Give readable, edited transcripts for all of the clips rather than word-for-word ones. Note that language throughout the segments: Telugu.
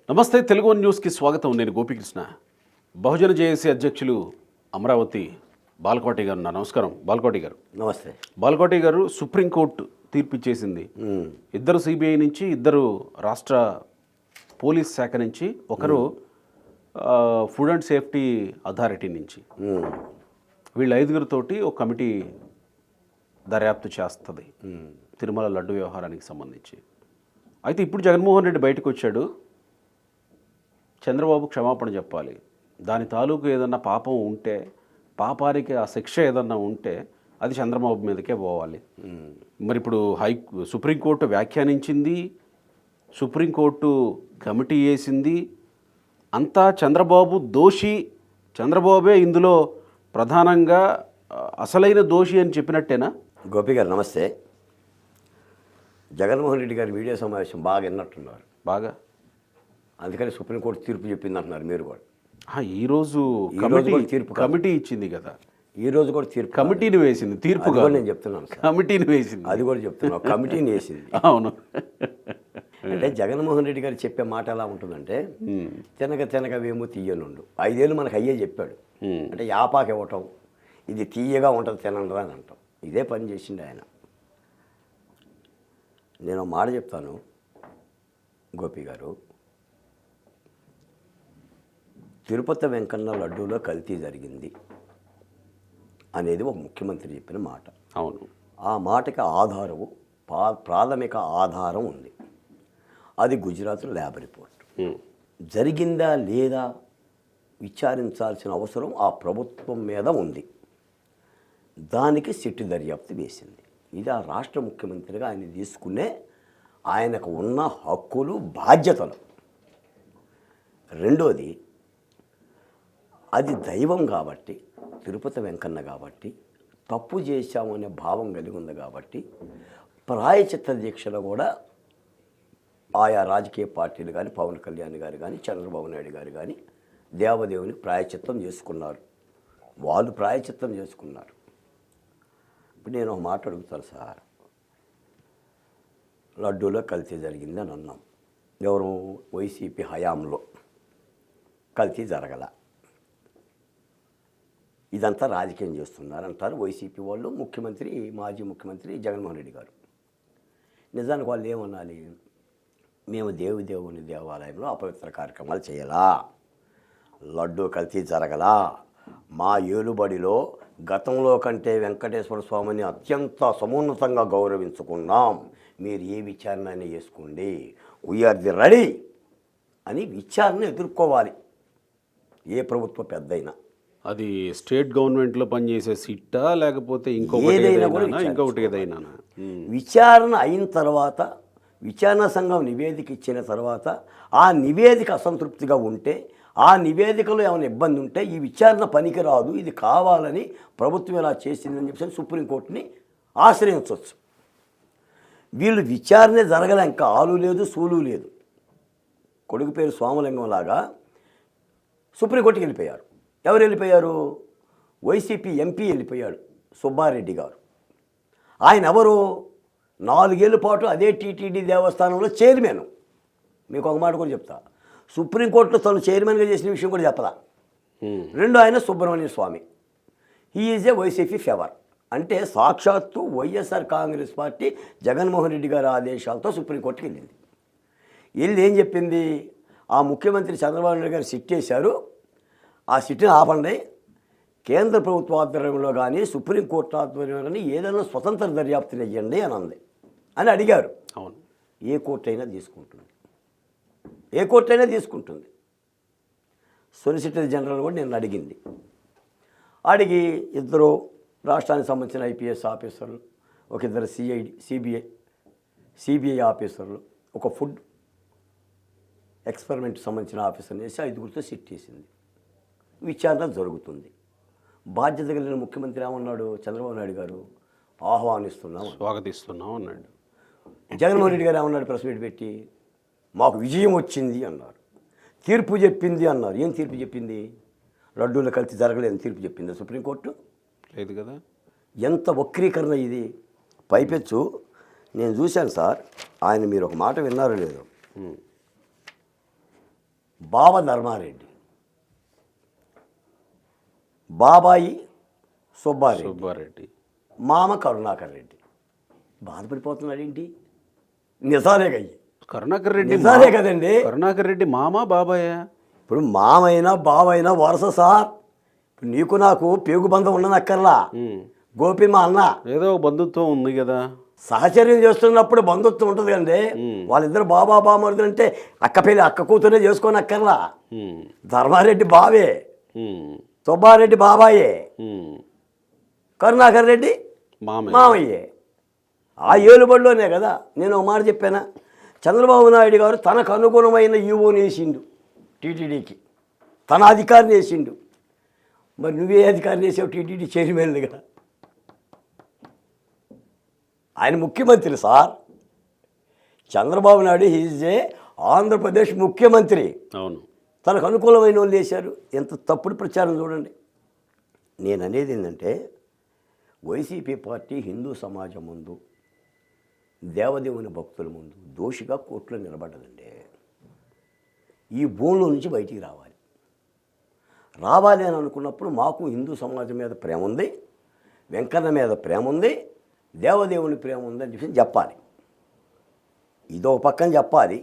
నమస్తే, తెలుగు వన్ న్యూస్కి స్వాగతం. నేను గోపికృష్ణ. బహుజన జేఏసీ అధ్యక్షులు అమరావతి బాలకోటి గారు. నమస్కారం బాలకోటి గారు. నమస్తే. బాలకోటి గారు, సుప్రీంకోర్టు తీర్పు ఇచ్చేసింది. ఇద్దరు సిబిఐ నుంచి, ఇద్దరు రాష్ట్ర పోలీస్ శాఖ నుంచి, ఒకరు ఫుడ్ అండ్ సేఫ్టీ అథారిటీ నుంచి, వీళ్ళ ఐదుగురితోటి ఒక కమిటీ దర్యాప్తు చేస్తుంది తిరుమల లడ్డు వ్యవహారానికి సంబంధించి. అయితే ఇప్పుడు జగన్మోహన్ రెడ్డి బయటకు వచ్చాడు. చంద్రబాబు క్షమాపణ చెప్పాలి, దాని తాలూకు ఏదన్నా పాపం ఉంటే, పాపానికి ఆ శిక్ష ఏదన్నా ఉంటే అది చంద్రబాబు మీదకే పోవాలి. మరి ఇప్పుడు సుప్రీంకోర్టు వ్యాఖ్యానించింది, సుప్రీంకోర్టు కమిటీ వేసింది, అంతా చంద్రబాబు దోషి, చంద్రబాబే ఇందులో ప్రధానంగా అసలైన దోషి అని చెప్పినట్టేనా? గోపి గారు నమస్తే. జగన్మోహన్ రెడ్డి గారి వీడియో సమావేశం బాగా విన్నట్టున్నారు. బాగా, అందుకని సుప్రీంకోర్టు తీర్పు చెప్పింది అంటున్నారు మీరు కూడా. ఈరోజు తీర్పు కమిటీ ఇచ్చింది కదా, ఈ రోజు కూడా తీర్పు కమిటీని వేసింది. తీర్పు కూడా నేను చెప్తున్నాను, కమిటీని వేసింది. అది కూడా చెప్తున్నాను, కమిటీని వేసింది. అవును. అంటే జగన్మోహన్ రెడ్డి గారు చెప్పే మాట ఎలా ఉంటుందంటే, తినగవేమో తీయనుండు. 5 ఏళ్ళు మనకు అయ్యే చెప్పాడు. అంటే యాపాకి ఇవ్వటం, ఇది తీయగా ఉంటుంది తినండి అని అంటాం. ఇదే పని చేసిండు ఆయన. నేను మాట చెప్తాను గోపి గారు, తిరుపతి వెంకన్న లడ్డూలో కల్తీ జరిగింది అనేది ఒక ముఖ్యమంత్రి చెప్పిన మాట. అవును. ఆ మాటకి ఆధారము, ప్రాథమిక ఆధారం ఉంది. అది గుజరాత్ ల్యాబ్ రిపోర్ట్. జరిగిందా లేదా విచారించాల్సిన అవసరం ఆ ప్రభుత్వం మీద ఉంది. దానికి సిట్టు దర్యాప్తు వేసింది. ఇది ఆ రాష్ట్ర ముఖ్యమంత్రిగా ఆయన తీసుకునే ఆయనకు ఉన్న హక్కులు, బాధ్యతలు. రెండోది, అది దైవం కాబట్టి, తిరుపతి వెంకన్న కాబట్టి, తప్పు చేశామనే భావం కలిగి ఉంది కాబట్టి, ప్రాయచిత్త దీక్షలో కూడా ఆయా రాజకీయ పార్టీలు కానీ, పవన్ కళ్యాణ్ గారు కానీ, చంద్రబాబు నాయుడు గారు కానీ దేవదేవుని ప్రాయచిత్తం చేసుకున్నారు. వాళ్ళు ప్రాయచిత్తం చేసుకున్నారు. ఇప్పుడు నేను ఒక మాట అడుగుతాను సార్, లడ్డూలో కల్తీ జరిగింది అని అన్నాం. ఎవరు? వైసీపీ హయాంలో కల్తీ జరగల. ఇదంతా రాజకీయం చేస్తున్నారంటారు వైసీపీ వాళ్ళు, ముఖ్యమంత్రి, మాజీ ముఖ్యమంత్రి జగన్మోహన్ రెడ్డి గారు. నిజానికి వాళ్ళు ఏమనాలి? మేము దేవుని దేవాలయంలో అపవిత్ర కార్యక్రమాలు చేయాలా, లడ్డూ కల్తీ జరగలా, మా ఏలుబడిలో గతంలో కంటే వెంకటేశ్వర స్వామిని అత్యంత సమున్నతంగా గౌరవించుకున్నాం, మీరు ఏ విచారణ అయినా చేసుకోండి, వీఆర్ ది రెడీ అని విచారణ ఎదుర్కోవాలి ఏ ప్రభుత్వ పెద్దయినా. అది స్టేట్ గవర్నమెంట్లో పనిచేసే సిట్టా, లేకపోతే ఇంకొకటి ఏదైనా విచారణ అయిన తర్వాత, విచారణ సంఘం నివేదిక ఇచ్చిన తర్వాత, ఆ నివేదిక అసంతృప్తిగా ఉంటే, ఆ నివేదికలో ఏమైనా ఇబ్బంది ఉంటే, ఈ విచారణ పనికిరాదు, ఇది కావాలని ప్రభుత్వం ఇలా చేసిందని చెప్పి సుప్రీంకోర్టుని ఆశ్రయించవచ్చు. వీళ్ళు విచారణ జరగలే, ఇంకా ఆలు లేదు సూలు లేదు. కొడుకు పేరు స్వామలింగం లాగా సుప్రీంకోర్టుకి వెళ్ళిపోయారు. ఎవరు వెళ్ళిపోయారు? వైసీపీ ఎంపీ వెళ్ళిపోయాడు, సుబ్బారెడ్డి గారు. ఆయన ఎవరు? 4 ఏళ్ళ పాటు అదే టీటీడీ దేవస్థానంలో చైర్మన్. మీకు ఒక మాట కూడా చెప్తా, సుప్రీంకోర్టులో తను చైర్మన్గా చేసిన విషయం కూడా చెప్పదా. రెండో ఆయన Subramanian Swamy, he is a YCP favour. అంటే సాక్షాత్తు వైఎస్ఆర్ కాంగ్రెస్ పార్టీ జగన్మోహన్ రెడ్డి గారి ఆదేశాలతో సుప్రీంకోర్టుకి వెళ్ళింది. వెళ్ళి ఏం చెప్పింది? ఆ ముఖ్యమంత్రి చంద్రబాబు నాయుడు గారు సిట్ చేశారు, ఆ సిట్ని ఆపండి, కేంద్ర ప్రభుత్వ ఆధ్వర్యంలో కానీ సుప్రీంకోర్టు ఆధ్వర్యంలో కానీ ఏదైనా స్వతంత్ర దర్యాప్తుని ఇవ్వండి అని అంది అని అడిగారు. అవును. ఏ కోర్టు అయినా తీసుకుంటుంది, ఏ కోర్టు అయినా తీసుకుంటుంది. సొలిసిటర్ జనరల్ కూడా నేను అడిగింది. అడిగి ఇద్దరు రాష్ట్రానికి సంబంధించిన ఐపీఎస్ ఆఫీసర్లు, ఒక ఇద్దరు సిబిఐ ఆఫీసర్లు, ఒక ఫుడ్ ఎక్స్పెరిమెంట్ సంబంధించిన ఆఫీసర్ని వేసి 5గురితో సిట్ చేసింది. విచారణ జరుగుతుంది. బాధ్యత కలిగిన ముఖ్యమంత్రి ఏమన్నాడు? చంద్రబాబు నాయుడు గారు ఆహ్వానిస్తున్నాం, స్వాగతిస్తున్నాం అన్నాడు. జగన్మోహన్ రెడ్డి గారు ఏమన్నాడు? ప్రెస్ మీట్ పెట్టి మాకు విజయం వచ్చింది అన్నారు, తీర్పు చెప్పింది అన్నారు. ఏం తీర్పు చెప్పింది? లడ్డూల కల్తీ జరగలేదని తీర్పు చెప్పింది సుప్రీంకోర్టు? లేదు కదా. ఎంత వక్రీకరణ ఇది! పైపెచ్చు నేను చూశాను సార్, ఆయన మీరు ఒక మాట విన్నారో లేదో, బావ ధర్మారెడ్డి, బాబాయి సుబ్బారెడ్డి, మామ కరుణాకర్ రెడ్డి. బాధపడిపోతున్నాడు ఏంటి? నిజాలే కయ్యి, కరుణాకర్ రెడ్డి నిజాలే కదండి. కరుణాకర్ రెడ్డి మామ బాబాయ్. ఇప్పుడు మామైనా బావైనా వరుస సార్. ఇప్పుడు నీకు నాకు పేగు బంధం ఉండనక్కర్లా. గోపి మా అన్న, ఏదో బంధుత్వం ఉంది కదా. సహచర్యం చేస్తున్నప్పుడు బంధుత్వం ఉంటుంది కండి. వాళ్ళిద్దరు బాబా బామరుదులు అంటే అక్క కూతురే చేసుకొని అక్కర్లా. ధర్మారెడ్డి బావే, సుబ్బారెడ్డి బాబాయే, కరుణాకర్ రెడ్డి మామయ్యే. ఆ ఏలుబడిలోనే కదా నేను ఒక మాట చెప్పానా, చంద్రబాబు నాయుడు గారు తనకు అనుగుణమైన ఈవోని వేసిండు టీటీడీకి, తన అధికారిని వేసిండు. మరి నువ్వే అధికారిని వేసావు టీటీడీ చైర్మన్గా? ఆయన ముఖ్యమంత్రి sir. Chandrababu Naidu is a Andhra Pradesh ముఖ్యమంత్రి. అవును, తనకు అనుకూలమైన వాళ్ళు వేశారు. ఎంత తప్పుడు ప్రచారం చూడండి. నేను అనేది ఏంటంటే, వైసీపీ పార్టీ హిందూ సమాజం ముందు, దేవదేవుని భక్తుల ముందు దోషిగా కోర్టులో నిలబడ్డదండి. ఈ భూమిలో నుంచి బయటికి రావాలి అని అనుకున్నప్పుడు మాకు హిందూ సమాజం మీద ప్రేమ ఉంది, వెంకన్న మీద ప్రేమ ఉంది, దేవదేవుని ప్రేమ ఉందని చెప్పాలి. ఇదో పక్కన చెప్పాలి.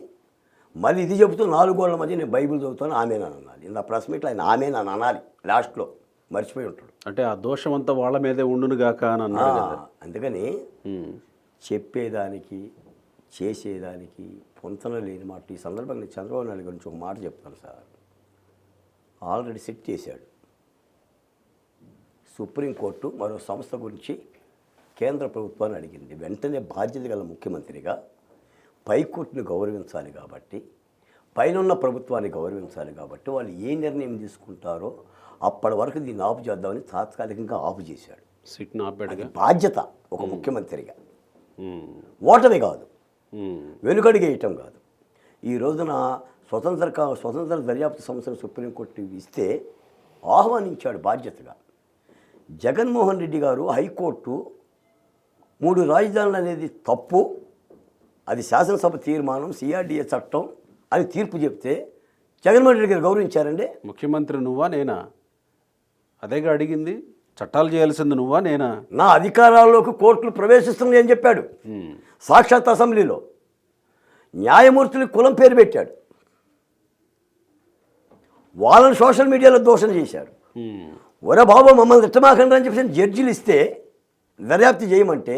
మళ్ళీ ఇది చెబుతూ 4 గోళ్ల మధ్య నేను బైబిల్ చదువుతాను ఆమెనని అనాలి. ఇంత ప్రెస్ మీట్లో ఆయన ఆమెనని అనాలి. లాస్ట్లో మర్చిపోయి ఉంటాడు. అంటే ఆ దోషం అంతా వాళ్ళ మీదే ఉండునుగాక అని అన్నాడు కదా. అందుకని చెప్పేదానికి చేసేదానికి పొంతన లేని మాట. ఈ సందర్భంగా చంద్రబాబు నాయుడు గురించి ఒక మాట చెప్తాను సార్. ఆల్రెడీ సెట్ చేశాడు. సుప్రీంకోర్టు మరో సంస్థ గురించి కేంద్ర ప్రభుత్వాన్ని అడిగింది. వెంటనే బాధ్యత గల ముఖ్యమంత్రిగా పైకోర్టును గౌరవించాలి కాబట్టి, పైనున్న ప్రభుత్వాన్ని గౌరవించాలి కాబట్టి వాళ్ళు ఏ నిర్ణయం తీసుకుంటారో అప్పటి వరకు దీన్ని ఆపు చేద్దామని తాత్కాలికంగా ఆపు చేశాడు. బాధ్యత ఒక ముఖ్యమంత్రిగా. ఓటమి కాదు, వెనుకడుగేయటం కాదు. ఈ రోజున స్వతంత్ర దర్యాప్తు సంస్థను సుప్రీంకోర్టు ఇస్తే ఆహ్వానించాడు బాధ్యతగా. జగన్మోహన్ రెడ్డి గారు హైకోర్టు 3 రాజధానులు అనేది తప్పు, అది శాసనసభ తీర్మానం, సిఆర్డీఏ చట్టం అని తీర్పు చెప్తే జగన్మోహన్ రెడ్డి గారు గౌరవించారండి. ముఖ్యమంత్రి నువ్వా నేనా? అదేగా అడిగింది. చట్టాలు చేయాల్సింది నువ్వా నేనా? నా అధికారాల్లోకి కోర్టులు ప్రవేశిస్తుంది అని చెప్పాడు. సాక్షాత్ అసెంబ్లీలో న్యాయమూర్తులకు కులం పేరు పెట్టాడు. వాళ్ళని సోషల్ మీడియాలో దోషణ చేశారు. ఒరే బాబు మమ్మల్ని తిట్టమాకండి అని చెప్పి జడ్జిలు ఇస్తే దర్యాప్తు చేయమంటే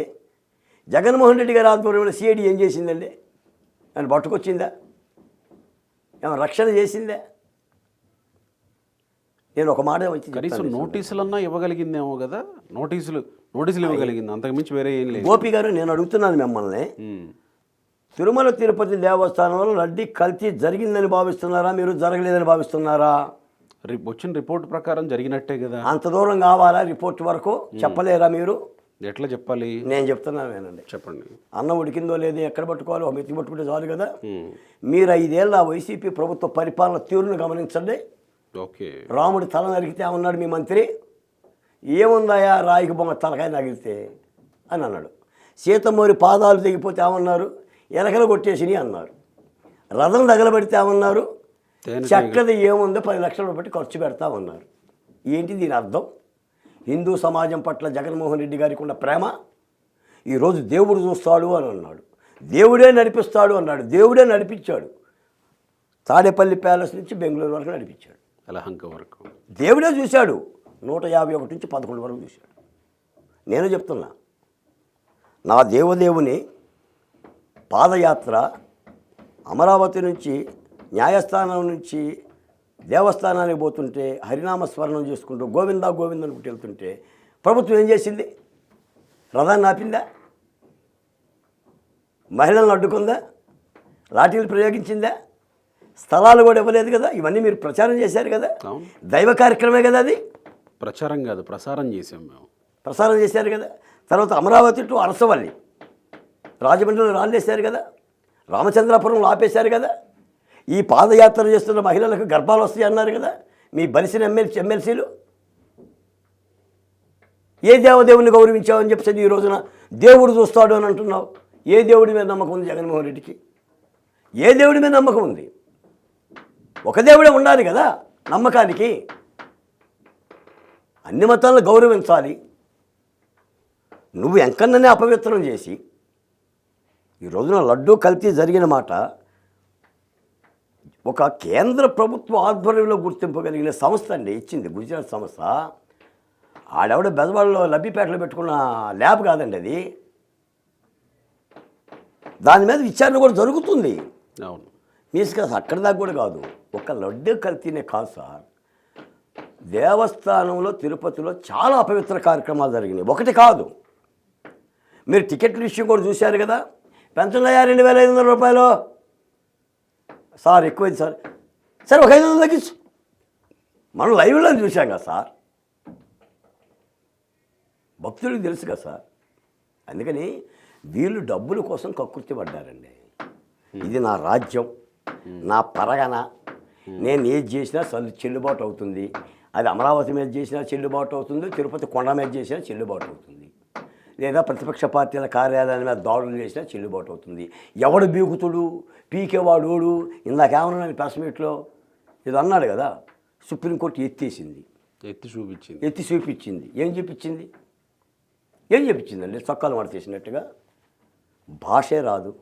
జగన్మోహన్ రెడ్డి గారి ఆధ్వర్యంలో సిఐడి ఏం చేసిందండి? ఆయన పట్టుకొచ్చిందా? ఏమైనా రక్షణ చేసిందా? నేను ఒక మాట వచ్చి కనీసం నోటీసులన్నా ఇవ్వగలిగిందేమో కదా. నోటీసులు ఇవ్వగలిగింది, అంతకుమించి వేరే ఏం లేదు. గోపి గారు, నేను అడుగుతున్నాను మిమ్మల్ని, తిరుమల తిరుపతి దేవస్థానంలో లడ్డీ కల్తీ జరిగిందని భావిస్తున్నారా, మీరు జరగలేదని భావిస్తున్నారా? వచ్చిన రిపోర్ట్ ప్రకారం జరిగినట్టే కదా. అంత దూరం కావాలా రిపోర్ట్ వరకు? చెప్పలేరా మీరు? ఎట్లా చెప్పాలి? నేను చెప్తున్నాను వినండి. చెప్పండి. అన్నం ఉడికిందో లేదో ఎక్కడ పట్టుకోవాలో ఒక మెత్తి పట్టుకుంటే చాలు కదా. మీరు 5 ఏళ్ళ వైసీపీ ప్రభుత్వ పరిపాలన తీరును గమనించండి. ఓకే, రాముడి తల నరికితే ఏమన్నాడు మీ మంత్రి? ఏముందాయా రాయికి బొమ్మ తలకాయ నగిలితే అని అన్నాడు. సీతమ్మోరి పాదాలు తెగిపోతే ఏమన్నారు? ఎలకలు కొట్టేసిని అన్నారు. రథం తగలబెడితే ఏమన్నారు? చక్కది ఏముందో 10 లక్షల రూపాయలు ఖర్చు పెడతామన్నారు. ఏంటి దీని అర్థం? హిందూ సమాజం పట్ల జగన్మోహన్ రెడ్డి గారికి ఉన్న ప్రేమ. ఈరోజు దేవుడు చూస్తాడు అని అన్నాడు, దేవుడే నడిపిస్తాడు అన్నాడు. దేవుడే నడిపించాడు. తాడేపల్లి ప్యాలెస్ నుంచి బెంగళూరు వరకు నడిపించాడు, యలహంక వరకు దేవుడే చూశాడు. 151 నుంచి 11 వరకు చూశాడు. నేను చెప్తున్నా, నా దేవదేవుని పాదయాత్ర అమరావతి నుంచి న్యాయస్థానం నుంచి దేవస్థానానికి పోతుంటే హరినామస్మరణం చేసుకుంటూ గోవిందా గోవింద అనుకుంటూ వెళ్తుంటే ప్రభుత్వం ఏం చేసింది? రథాన్ని ఆపిందా? మహిళలను అడ్డుకుందా? లాఠీలు ప్రయోగించిందా? స్థలాలు కూడా ఇవ్వలేదు కదా. ఇవన్నీ మీరు ప్రచారం చేశారు కదా. దైవ కార్యక్రమే కదా అది. ప్రచారం కాదు, ప్రసారం చేసాం మేము. ప్రసారం చేశారు కదా. తర్వాత అమరావతి టు అరసవల్లి రాజమండ్రిలో రాళ్ళేశారు కదా. రామచంద్రాపురంలో ఆపేశారు కదా. ఈ పాదయాత్ర చేస్తున్న మహిళలకు గర్భాలు వస్తాయి అన్నారు కదా మీ బలిసిన ఎమ్మెల్సీలు. ఏ దేవదేవుని గౌరవించావని చెప్పేసి ఈ రోజున దేవుడు చూస్తాడు అని అంటున్నావు. ఏ దేవుడి మీద నమ్మకం ఉంది జగన్మోహన్ రెడ్డికి? ఏ దేవుడి మీద నమ్మకం ఉంది? ఒక దేవుడే ఉండాలి కదా నమ్మకానికి. అన్ని మతాలను గౌరవించాలి. నువ్వు ఎంకన్ననే అపవిత్రం చేసి ఈ రోజున లడ్డూ కల్తీ జరిగిన మాట ఒక కేంద్ర ప్రభుత్వ ఆధ్వర్యంలో గుర్తింపగలిగిన సంస్థ అండి ఇచ్చింది, గుజరాత్ సంస్థ. ఆడెవడ బెజవాడలో లబ్బిపేటలో పెట్టుకున్న ల్యాబ్ కాదండి అది. దాని మీద విచారణ కూడా జరుగుతుంది. అవును. మీస్ కాదు, అక్కడి దాకా కూడా కాదు. ఒక లడ్డూ కల్తీనే కాదు సార్, దేవస్థానంలో తిరుపతిలో చాలా అపవిత్ర కార్యక్రమాలు జరిగినాయి. ఒకటి కాదు, మీరు టికెట్ల విషయం కూడా చూశారు కదా. పెంచున్నాయా 2,500 రూపాయలు సార్, ఎక్కువైంది సార్. సరే ఒక 500 తగ్గించు. మనం లైవ్లో చూసాం కదా సార్, భక్తుడికి తెలుసు కదా సార్. అందుకని వీళ్ళు డబ్బుల కోసం కక్కుర్తి పడ్డారండి. ఇది నా రాజ్యం, నా పరగన, నేను ఏది చేసినా చెల్లుబాటు అవుతుంది. అది అమరావతి మీద చేసినా చెల్లుబాటు అవుతుంది, తిరుపతి కొండ మీద చేసినా చెల్లుబాటు అవుతుంది, లేదా ప్రతిపక్ష పార్టీల కార్యాలయాల మీద దాడులు చేసినా చెల్లుబాటు అవుతుంది. ఎవడు బీగుతుడు పీకేవాడు ఓడు. ఇందాకేమన్నా ప్రెస్ మీట్లో ఇది అన్నాడు కదా, సుప్రీంకోర్టు ఎత్తేసింది, ఎత్తి చూపించింది. ఏం చెప్పించిందండి? చొక్కాలు మాట చేసినట్టుగా. భాషే రాదు,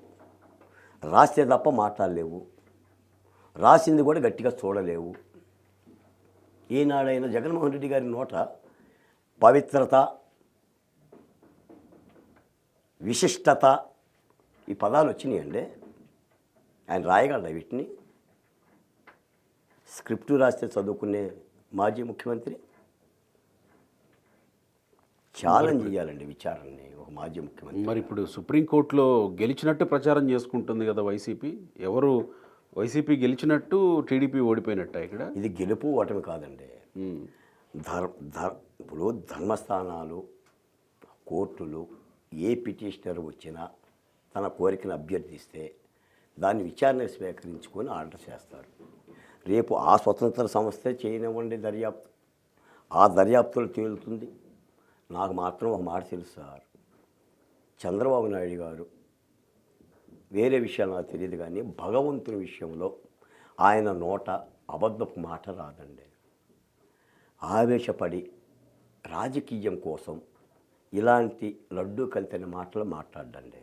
రాస్తే తప్ప మాట్లాడలేవు, రాసింది కూడా గట్టిగా చూడలేవు. ఈనాడైనా జగన్మోహన్ రెడ్డి గారి నోట పవిత్రత, విశిష్టత ఈ పదాలు వచ్చినాయండి. ఆయన రాయగలరా వీటిని? స్క్రిప్టు రాస్తే చదువుకునే మాజీ ముఖ్యమంత్రి ఛాలెంజ్ చేయాలండి విచారణని ఒక మాజీ ముఖ్యమంత్రి. మరి ఇప్పుడు సుప్రీంకోర్టులో గెలిచినట్టు ప్రచారం చేసుకుంటుంది కదా వైసీపీ. వైసీపీ గెలిచినట్టు టీడీపీ ఓడిపోయినట్ట ఇక్కడ? ఇది గెలుపు ఓటమి కాదండి. ఇప్పుడు ధర్మస్థానాలు, కోర్టులు ఏ పిటిషనర్ వచ్చినా తన కోరికను అభ్యర్థిస్తే దాన్ని విచారణ స్వీకరించుకొని ఆర్డర్ చేస్తారు. రేపు ఆ స్వతంత్ర సంస్థే చేయనివ్వండి దర్యాప్తు, ఆ దర్యాప్తులో తేలుతుంది. నాకు మాత్రం ఒక మాట తెలుసు సార్, చంద్రబాబు నాయుడు గారు వేరే విషయాలు నాకు తెలియదు కానీ భగవంతుని విషయంలో ఆయన నోట అబద్ధపు మాట రాదండి. ఆవేశపడి రాజకీయం కోసం ఇలాంటి లడ్డూ కలితని మాటలు మాట్లాడండి.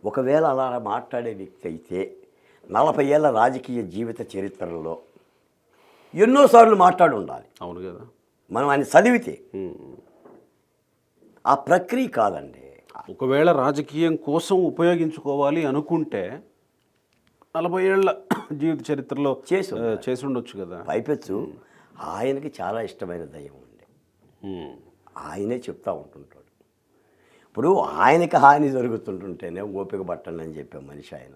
ఒకవేళ అలా మాట్లాడే వ్యక్తి అయితే 40 ఏళ్ళ రాజకీయ జీవిత చరిత్రలో ఎన్నోసార్లు మాట్లాడి ఉండాలి. అవును కదా, మనం ఆయన చదివితే. ఆ ప్రక్రియ కాదండి. ఒకవేళ రాజకీయం కోసం ఉపయోగించుకోవాలి అనుకుంటే 40 ఏళ్ల జీవిత చరిత్రలో చేసి ఉండొచ్చు కదా. పైపెచ్చు ఆయనకి చాలా ఇష్టమైన దయ్యం ఉంది, ఆయనే చెప్తా ఉంటుంటాడు. ఇప్పుడు ఆయనకి హాని జరుగుతుంటుంటేనే ఓపిక పట్టండి అని చెప్పే మనిషి ఆయన.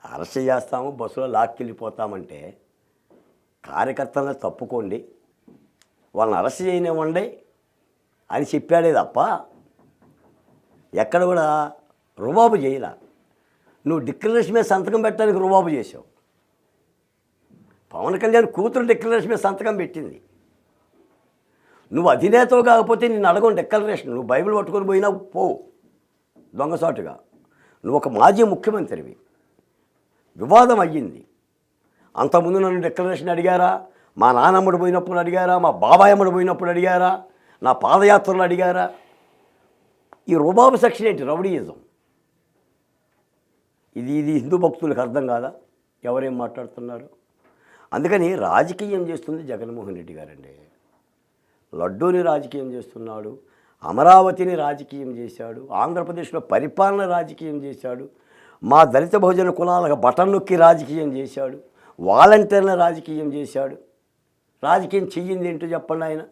అరెస్ట్ చేస్తాము, బస్సులో లాక్కెళ్ళిపోతామంటే కార్యకర్తలను తప్పుకోండి, వాళ్ళని అరెస్ట్ చేయనివ్వండి అని చెప్పాడే తప్ప ఎక్కడ కూడా రుబాబు చేయలే. నువ్వు డిక్లరేషన్ మీద సంతకం పెట్టడానికి రుబాబు చేసావు. పవన్ కళ్యాణ్ కూతురు డిక్లరేషన్ మీద సంతకం పెట్టింది. నువ్వు అధినేతవు కాకపోతే నిన్ను అడగను డిక్లరేషన్. నువ్వు బైబిల్ పట్టుకొని పోయినా పో దొంగసాటుగా. నువ్వు ఒక మాజీ ముఖ్యమంత్రివి, వివాదం అయ్యింది. అంతకుముందు నన్ను డిక్లరేషన్ అడిగారా? మా నాన్నమ్మడు పోయినప్పుడు అడిగారా? మా బాబాయ్ అమ్మడు పోయినప్పుడు అడిగారా? నా పాదయాత్రలు అడిగారా? ఈ రుబాబు సెక్షన్ ఏంటి? రౌడీయిజం. ఇది హిందూ భక్తులకు అర్థం కాదా ఎవరేం మాట్లాడుతున్నారు? అందుకని రాజకీయం చేస్తుంది జగన్మోహన్ రెడ్డి గారండి. లడ్డూని రాజకీయం చేస్తున్నాడు, అమరావతిని రాజకీయం చేశాడు, ఆంధ్రప్రదేశ్లో పరిపాలన రాజకీయం చేశాడు, మా దళిత బహుజన కులాలకు బటన్ నొక్కి రాజకీయం చేశాడు, వాలంటీర్ల రాజకీయం చేశాడు. రాజకీయం చెయ్యింది ఏంటో చెప్పండి ఆయన.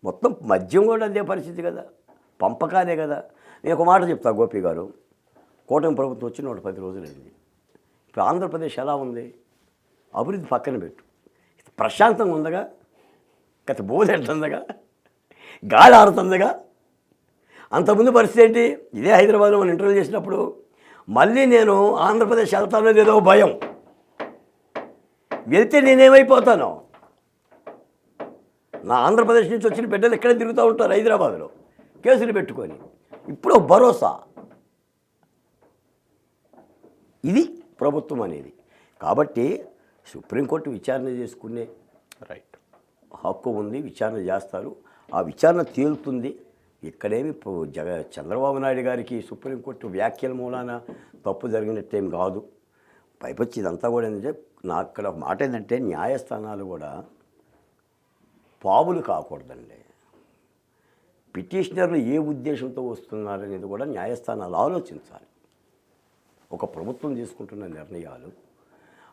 మొత్తం మద్యం కూడా అదే పరిస్థితి కదా, పంపకాలే కదా. నేను ఒక మాట చెప్తా గోపి గారు, కూటమి ప్రభుత్వం వచ్చి 110 రోజులైంది. ఇప్పుడు ఆంధ్రప్రదేశ్ ఎలా ఉంది? అభివృద్ధి పక్కన పెట్టు, ప్రశాంతంగా ఉందగా, గత బోధెంటుందిగా, గాలి ఆడుతుందిగా. అంతకుముందు పరిస్థితి ఏంటి? ఇదే హైదరాబాద్లో మనం ఇంటర్వ్యూ చేసినప్పుడు మళ్ళీ నేను ఆంధ్రప్రదేశ్ వెళ్తానో లేదో భయం, వెళ్తే నేనేమైపోతాను. నా ఆంధ్రప్రదేశ్ నుంచి వచ్చిన బిడ్డలు ఇక్కడే తిరుగుతూ ఉంటారు హైదరాబాద్లో కేసులు పెట్టుకొని. ఇప్పుడు భరోసా. ఇది ప్రభుత్వం అనేది. కాబట్టి సుప్రీంకోర్టు విచారణ చేసుకునే రైట్. హక్కు ఉంది, విచారణ చేస్తారు, ఆ విచారణ తేలుతుంది. ఇక్కడేమి చంద్రబాబు నాయుడు గారికి సుప్రీంకోర్టు వ్యాఖ్యల మూలాన తప్పు జరిగినట్టేం కాదు. పైపొచ్చి ఇదంతా కూడా ఏంటంటే, నాకు ఇక్కడ ఒక మాట ఏంటంటే, న్యాయస్థానాలు కూడా పావులు కాకూడదండి. పిటిషనర్లు ఏ ఉద్దేశంతో వస్తున్నారనేది కూడా న్యాయస్థానాలు ఆలోచించాలి. ఒక ప్రభుత్వం తీసుకుంటున్న నిర్ణయాలు,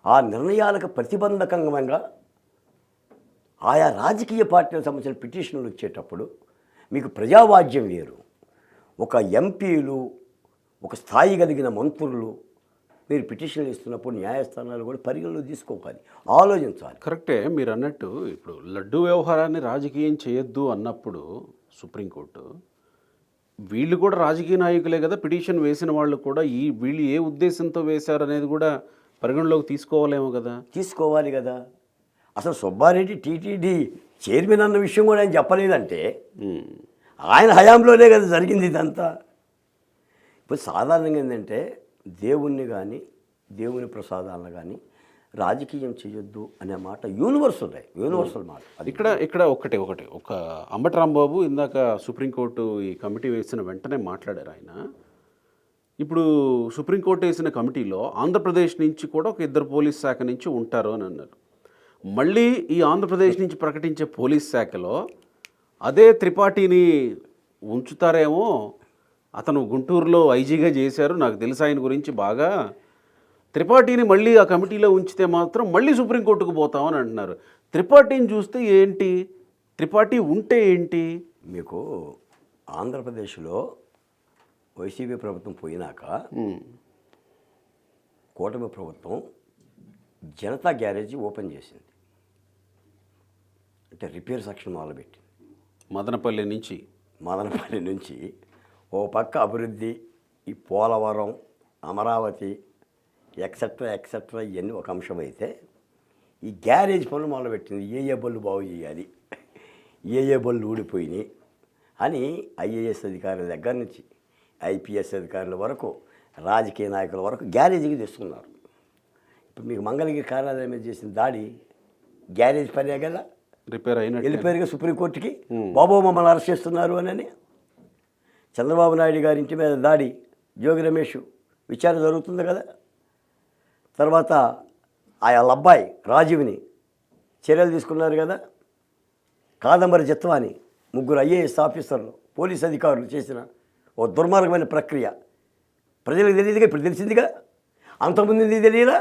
ఆ నిర్ణయాలకు ప్రతిబంధకంగా ఆయా రాజకీయ పార్టీలకు సంబంధించిన పిటిషన్లు వచ్చేటప్పుడు మీకు ప్రజావాజ్యం వేరు. ఒక ఎంపీలు, ఒక స్థాయి కలిగిన మంత్రులు మీరు పిటిషన్లు ఇస్తున్నప్పుడు న్యాయస్థానాలు కూడా పరిగణలో తీసుకోవాలి, ఆలోచించాలి. కరెక్టే మీరు అన్నట్టు. ఇప్పుడు లడ్డు వ్యవహారాన్ని రాజకీయం చేయొద్దు అన్నప్పుడు సుప్రీంకోర్టు, వీళ్ళు కూడా రాజకీయ నాయకులే కదా, పిటిషన్ వేసిన వాళ్ళు కూడా వీళ్ళు ఏ ఉద్దేశంతో వేశారనేది కూడా పరిగణలోకి తీసుకోవాలేమో కదా. తీసుకోవాలి కదా. అసలు సుబ్బారెడ్డి టీటీడీ చైర్మన్ అన్న విషయం కూడా ఆయన చెప్పలేదంటే ఆయన హయాంలోనే కదా జరిగింది ఇదంతా. ఇప్పుడు సాధారణంగా ఏంటంటే, దేవుణ్ణి కానీ దేవుని ప్రసాదాలను కానీ రాజకీయం చేయొద్దు అనే మాట యూనివర్సల్ మాట. అది ఇక్కడ ఒక అంబటి రాంబాబు ఇందాక సుప్రీంకోర్టు ఈ కమిటీ వేసిన వెంటనే మాట్లాడారు ఆయన. ఇప్పుడు సుప్రీంకోర్టు వేసిన కమిటీలో ఆంధ్రప్రదేశ్ నుంచి కూడా ఒక 2 పోలీస్ శాఖ నుంచి ఉంటారు అని అన్నారు. మళ్ళీ ఈ ఆంధ్రప్రదేశ్ నుంచి ప్రకటించే పోలీస్ శాఖలో అదే త్రిపాఠిని ఉంచుతారేమో. అతను గుంటూరులో ఐజీగా చేశారు, నాకు తెలుసు ఆయన గురించి బాగా. త్రిపాఠిని మళ్ళీ ఆ కమిటీలో ఉంచితే మాత్రం మళ్ళీ సుప్రీంకోర్టుకు పోతామని అంటున్నారు. త్రిపాఠిని చూస్తే ఏంటి, త్రిపాఠి ఉంటే ఏంటి? మీకు ఆంధ్రప్రదేశ్లో వైసీపీ ప్రభుత్వం పోయినాక కూటమి ప్రభుత్వం జనతా గ్యారేజీ ఓపెన్ చేసింది. అంటే రిపేర్ సెక్షన్ మొదలుపెట్టింది. మదనపల్లి నుంచి ఓ పక్క అభివృద్ధి, ఈ పోలవరం, అమరావతి ఎక్సెట్రా ఇవన్నీ ఒక అంశం అయితే, ఈ గ్యారేజ్ పనులు మొదలుపెట్టింది. ఏ బళ్ళు బాగు చేయాలి, ఏ బళ్ళు ఊడిపోయినాయి అని ఐఏఎస్ అధికారుల దగ్గర నుంచి ఐపీఎస్ అధికారుల వరకు, రాజకీయ నాయకుల వరకు గ్యారేజీకి తెస్తున్నారు. ఇప్పుడు మీకు మంగళగిరి కార్యాలయం మీద చేసిన దాడి గ్యారేజ్ పనే కదా, రిపేర్ అయిన వెళ్ళిపోయారుగా సుప్రీంకోర్టుకి. బాబు మమ్మల్ని అరెస్ట్ చేస్తున్నారు అని. చంద్రబాబు నాయుడు గారి ఇంటి మీద దాడి, జోగి రమేష్ విచారణ జరుగుతుంది కదా. తర్వాత వాళ్ళ అబ్బాయి రాజీవ్ని చర్యలు తీసుకున్నారు కదా. కాదంబరి జత్వాని, 3 ఐఏఎస్ ఆఫీసర్లు, పోలీస్ అధికారులు చేసిన ఓ దుర్మార్గమైన ప్రక్రియ ప్రజలకు తెలియదుగా, ఇప్పుడు తెలిసిందిగా. అంతకుముందు ఎందుకు తెలియదా?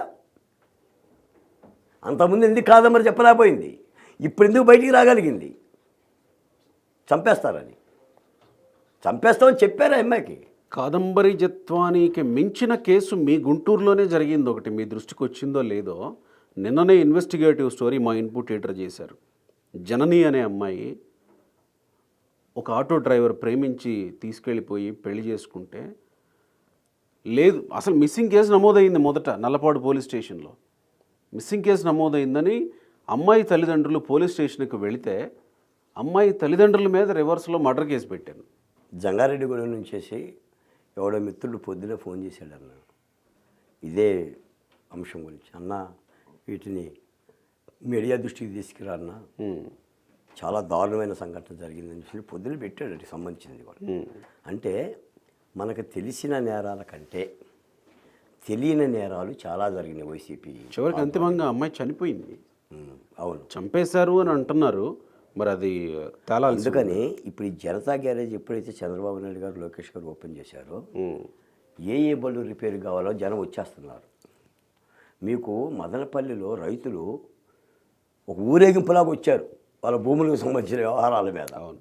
అంతకుముందు ఎందుకు కాదంబరి చెప్పలేకపోయింది? ఇప్పుడు ఎందుకు బయటికి రాగలిగింది? చంపేస్తామని చెప్పారా అమ్మాయికి? కాదంబరి జత్వానికి మించిన కేసు మీ గుంటూరులోనే జరిగింది ఒకటి, మీ దృష్టికి వచ్చిందో లేదో. నిన్ననే ఇన్వెస్టిగేటివ్ స్టోరీ మా ఇన్పుట్ ఎడిటర్ చేశారు. జనని అనే అమ్మాయి ఒక ఆటో డ్రైవర్ ప్రేమించి తీసుకెళ్ళిపోయి పెళ్లి చేసుకుంటే, లేదు అసలు మిస్సింగ్ కేసు నమోదైంది మొదట నల్లపాడు పోలీస్ స్టేషన్లో. మిస్సింగ్ కేసు నమోదైందని అమ్మాయి తల్లిదండ్రులు పోలీస్ స్టేషన్కి వెళితే, అమ్మాయి తల్లిదండ్రుల మీద రివర్స్లో మర్డర్ కేసు పెట్టాను. జంగారెడ్డిగూడెం నుంచేసి ఎవడో మిత్రుడు పొద్దునే ఫోన్ చేశాడన్న ఇదే అంశం గురించి. అన్న వీటిని మీడియా దృష్టికి తీసుకురా అన్న, చాలా దారుణమైన సంఘటన జరిగిందని చెప్పి పొద్దున పెట్టాడు. వాటికి సంబంధించింది కూడా. అంటే మనకు తెలిసిన నేరాల కంటే తెలియని నేరాలు చాలా జరిగినాయి వైసీపీ. చివరికి అంతిమంగా అమ్మాయి చనిపోయింది. అవును, చంపేశారు అని అంటున్నారు. మరి అది తేలాలి. అందుకని ఇప్పుడు ఈ జనతా గ్యారేజ్ ఎప్పుడైతే చంద్రబాబు నాయుడు గారు, లోకేష్ గారు ఓపెన్ చేశారో, ఏ బళ్ళు రిపేర్ కావాలో జనం వచ్చేస్తున్నారు. మీకు మదనపల్లిలో రైతులు ఒక ఊరేగింపులాగా వచ్చారు వాళ్ళ భూములకు సంబంధించిన వ్యవహారాల మీద. అవును,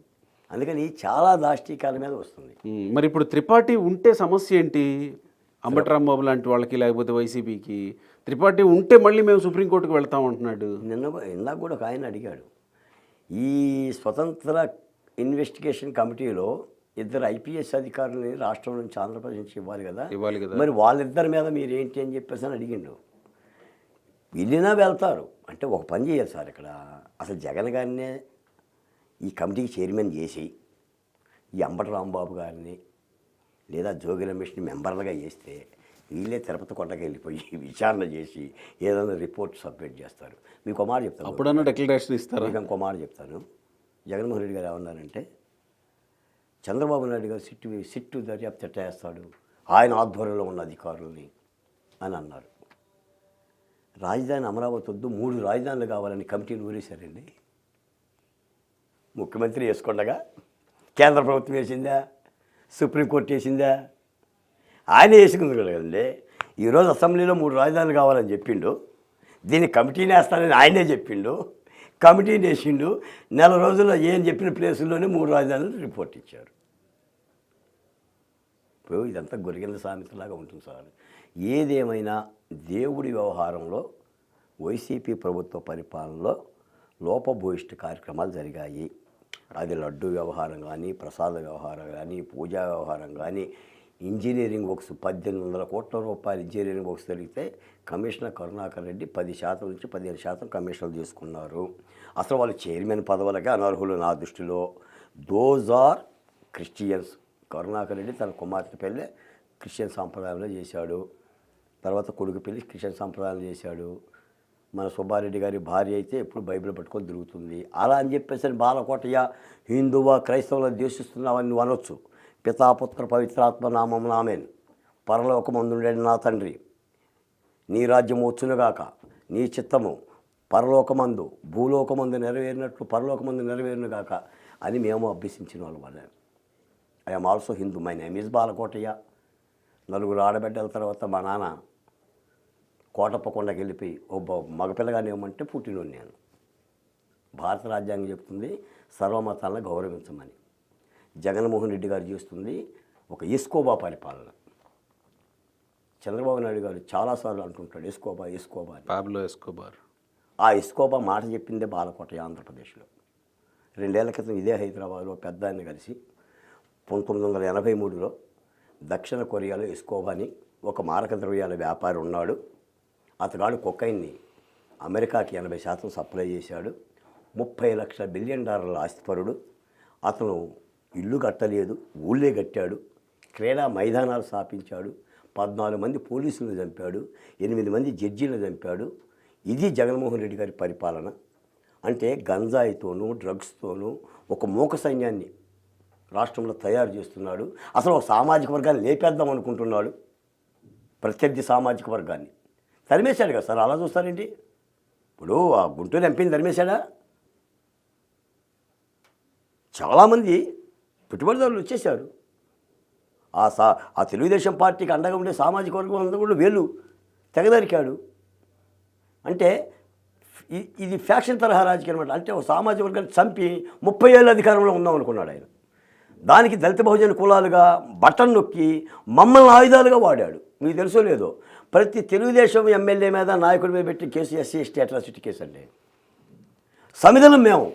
అందుకని చాలా దాష్టీకాల మీద వస్తుంది. మరి ఇప్పుడు త్రిపాఠి ఉంటే సమస్య ఏంటి? అంబటి రాంబాబు లాంటి వాళ్ళకి, లేకపోతే వైసీపీకి త్రిపాఠి ఉంటే మళ్ళీ మేము సుప్రీంకోర్టుకు వెళ్తామంటున్నాడు. ఇందాక కూడా ఒక ఆయన అడిగాడు, ఈ స్వతంత్ర ఇన్వెస్టిగేషన్ కమిటీలో 2 ఐపీఎస్ అధికారులని రాష్ట్రం నుంచి ఆంధ్రప్రదేశ్ నుంచి ఇవ్వాలి కదా, మరి వాళ్ళిద్దరి మీద మీరు ఏంటి అని చెప్పేసి అని అడిగిండు. వెళ్ళినా వెళ్తారు అంటే ఒక పని చేయాలి సార్. ఇక్కడ అసలు జగన్ గారినే ఈ కమిటీకి చైర్మన్ చేసి, ఈ అంబటి రాంబాబు గారిని లేదా జోగి రమేష్ని మెంబర్లుగా చేస్తే వీళ్ళే తిరుపతి కొండకి వెళ్ళిపోయి విచారణ చేసి ఏదైనా రిపోర్ట్ సబ్మిట్ చేస్తారు. మీకు ఒక మాట చెప్తాను, అప్పుడన్నా డిక్లరేషన్ ఇస్తారా? మీకు ఇంకో మాట చెప్తాను. జగన్మోహన్ రెడ్డి గారు ఏమన్నారంటే, చంద్రబాబు నాయుడు గారు సిట్టు దర్యాప్తు చేస్తాడు ఆయన ఆధ్వర్యంలో ఉన్న అధికారుల్ని అని అన్నారు. రాజధాని అమరావతి వద్దు, 3 రాజధానులు కావాలని కమిటీలు ఊరేశారండి. ముఖ్యమంత్రి వేసుకుండగా కేంద్ర ప్రభుత్వం వేసిందా, సుప్రీంకోర్టు వేసిందా? ఆయన వేసుకుంది కదండి. ఈరోజు అసెంబ్లీలో 3 రాజధానులు కావాలని చెప్పిండు, దీన్ని కమిటీని వేస్తానని ఆయనే చెప్పిండు, కమిటీని వేసిండు. నెల రోజుల్లో ఏం చెప్పిన ప్లేసుల్లోనే 3 రాజధానులు రిపోర్ట్ ఇచ్చారు. ఇప్పుడు ఇదంతా గొరిగిన సామెతలాగా ఉంటుంది సార్. ఏదేమైనా దేవుడి వ్యవహారంలో వైసీపీ ప్రభుత్వ పరిపాలనలో లోపభూయిష్ట కార్యక్రమాలు జరిగాయి. అది లడ్డు వ్యవహారం కానీ, ప్రసాద వ్యవహారం కానీ, పూజా వ్యవహారం కానీ, ఇంజనీరింగ్ వర్క్స్ 1800 కోట్ల రూపాయలు ఇంజనీరింగ్ వర్క్స్ జరిగితే కమిషనర్ కరుణాకర్ రెడ్డి 10% నుంచి 15% కమిషన్లు తీసుకున్నారు. అసలు వాళ్ళు చైర్మన్ పదవులకే అనర్హులు నా దృష్టిలో. Those are Christians. Karunakar Reddy తన కుమార్తె పెళ్ళి క్రిస్టియన్ సాంప్రదాయంలో చేశాడు, తర్వాత కొడుకు పెళ్ళి క్రిస్టియన్ సాంప్రదాయంలో చేశాడు. మన సుబ్బారెడ్డి గారి భార్య అయితే ఎప్పుడు బైబిల్ పట్టుకొని తిరుగుతుంది. అలా అని చెప్పేసి బాలకోటయ్య హిందువా క్రైస్తవులు ద్వేషిస్తున్నావని నువ్వు అనొచ్చు. పితాపుత్ర పవిత్రాత్మ నామం నామేన్. పరలోకమందుండే నా తండ్రి, నీ రాజ్యం వచ్చునుగాక, నీ చిత్తము పరలోకమందు భూలోకమందు నెరవేరినట్లు పరలోకమందు నెరవేరునుగాక అని మేము అభ్యసించిన వాళ్ళం. I'm also Hindu. My name is Balakotaiah. 4 ఆడబిడ్డల తర్వాత మా నాన్న కోటప్పకొండకి వెళ్ళిపోయి మగపిల్లగానే ఇవ్వమంటే పుట్టినోడు నేను. భారత రాజ్యాంగం చెప్తుంది సర్వమతాలను గౌరవించమని. జగన్మోహన్ రెడ్డి గారు చేస్తుంది ఒక ఎస్కోబా పరిపాలన. చంద్రబాబు నాయుడు గారు చాలాసార్లు అంటుంటాడు ఎస్కోబా ఎస్కోబా అని. Pablo Escobar. ఆ ఎస్కోబా మాట చెప్పిందే బాలకోటయ్య ఆంధ్రప్రదేశ్లో. 2 ఏళ్ల క్రితం ఇదే హైదరాబాద్లో పెద్ద ఆయన కలిసి 1983లో దక్షిణ కొరియాలో ఎస్కోబాని ఒక మారక ద్రవ్యాల వ్యాపారి ఉన్నాడు. అతగాడు కొకైన్ని అమెరికాకి 80% సప్లై చేశాడు. 30 లక్షల బిలియన్ డాలర్ల ఆస్తిపరుడు. అతను ఇల్లు కట్టలేదు, ఊళ్ళే కట్టాడు. క్రీడా మైదానాలు స్థాపించాడు. 14 మంది పోలీసులను చంపాడు, 8 మంది జడ్జీలను చంపాడు. ఇది జగన్మోహన్ రెడ్డి గారి పరిపాలన. అంటే గంజాయితోనూ డ్రగ్స్తోనూ ఒక మూక సైన్యాన్ని రాష్ట్రంలో తయారు చేస్తున్నాడు. అసలు ఒక సామాజిక వర్గాన్ని లేపేద్దాం అనుకుంటున్నాడు. ప్రత్యర్థి సామాజిక వర్గాన్ని తరిమేశాడు కదా సార్. అలా చూస్తారేంటి? ఇప్పుడు ఆ గుంటూరు ఎంపీని తరిమేశాడా? చాలామంది పెట్టుబడిదారులు వచ్చేశారు. ఆ తెలుగుదేశం పార్టీకి అండగా ఉండే సామాజిక వర్గం అంతా కూడా వేలు తెగదరికాడు. అంటే ఇది ఫ్యాక్షన్ తరహా రాజకీయం అనమాట. అంటే ఒక సామాజిక వర్గాన్ని చంపి 30 ఏళ్ళ అధికారంలో ఉందాం అనుకున్నాడు ఆయన. దానికి దళిత బహుజన కులాలుగా బటన్ నొక్కి మమ్మల్ని ఆయుధాలుగా వాడాడు. మీకు తెలుసో లేదో, ప్రతి తెలుగుదేశం ఎమ్మెల్యే మీద నాయకుడి మీద పెట్టి case SC ST atrocity case అండి. సమిధలం మేము,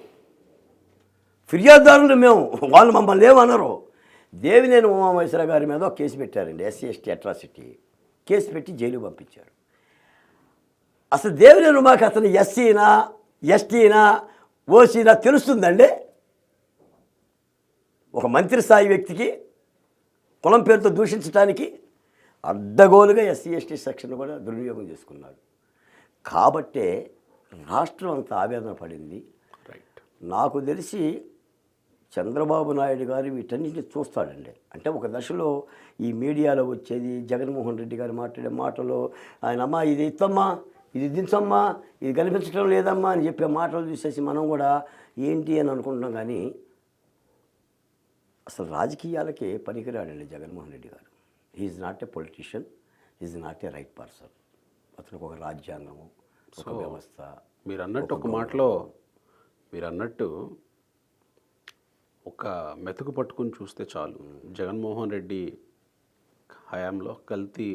ఫిర్యాదుదారులు మేము, వాళ్ళు మమ్మల్ని ఏమన్నారు. దేవినేని ఉమామహేశ్వర గారి మీద కేసు పెట్టారండి, ఎస్సీ ఎస్టీ అట్రాసిటీ కేసు పెట్టి జైలు పంపించారు. అసలు దేవినేని ఉమాకి అతను ఎస్సీనా ఎస్టీనా ఓసీనా తెలుస్తుందండి? ఒక మంత్రి స్థాయి వ్యక్తికి కులం పేరుతో దూషించడానికి అడ్డగోలుగా ఎస్సీ ఎస్టీ సెక్షన్ కూడా దుర్వినియోగం చేసుకున్నాడు. కాబట్టే రాష్ట్రం అంతా ఆవేదన పడింది. రైట్. నాకు తెలిసి చంద్రబాబు నాయుడు గారు వీటన్నిటిని చూస్తాడండి. అంటే ఒక దశలో ఈ మీడియాలో వచ్చేది జగన్మోహన్ రెడ్డి గారు మాట్లాడే మాటలు, ఆయన అమ్మ ఇది ఇత్తమ్మా, ఇది దించమ్మా, ఇది కనిపించడం లేదమ్మా అని చెప్పే మాటలు చూసేసి మనం కూడా ఏంటి అని అనుకుంటున్నాం. కానీ అసలు రాజకీయాలకే పనికిరాడండి జగన్మోహన్ రెడ్డి గారు. Is not a politician, is not a right person. అతనికి ఒక రాజ్యాంగము, ఒక వ్యవస్థ. మీరు అన్నట్టు ఒక మాటలో మీరు అన్నట్టు ఒక మెతుకు పట్టుకుని చూస్తే చాలు, జగన్మోహన్ రెడ్డి హయాంలో కల్తీ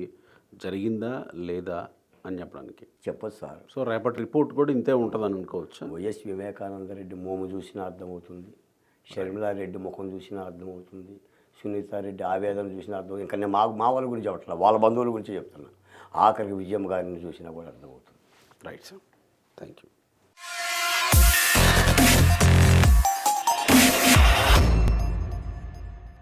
జరిగిందా లేదా అని చెప్పడానికి చెప్పదు సార్. సో రేపటి రిపోర్ట్ కూడా ఇంతే ఉంటుందని అనుకోవచ్చు. వైఎస్ వివేకానంద రెడ్డి మోము చూసినా అర్థమవుతుంది, షర్మిలారెడ్డి ముఖం చూసినా అర్థమవుతుంది, సునీతారెడ్డి ఆవేదన చూసినా అర్థం. ఇంకా నేను మా వాళ్ళ గురించి చెప్పట్లా, వాళ్ళ బంధువుల గురించి చెప్తున్నా. ఆఖరికి విజయమ్మ గారిని చూసినా కూడా అర్థమవుతుంది. Right sir, thank you.